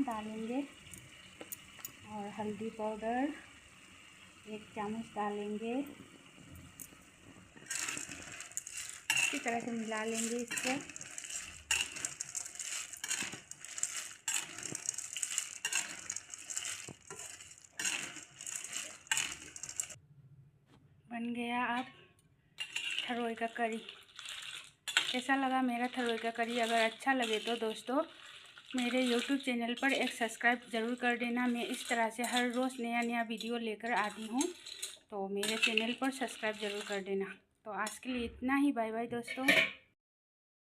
डालेंगे और हल्दी पाउडर 1 चम्मच डालेंगे। अच्छी तरह से मिला लेंगे इसको। बन गया अब थरोई का करी। कैसा लगा मेरा थरोई का करी? अगर अच्छा लगे तो दोस्तों मेरे YouTube चैनल पर एक सब्सक्राइब ज़रूर कर देना। मैं इस तरह से हर रोज़ नया नया वीडियो लेकर आती हूँ, तो मेरे चैनल पर सब्सक्राइब ज़रूर कर देना। तो आज के लिए इतना ही। बाय बाय दोस्तों।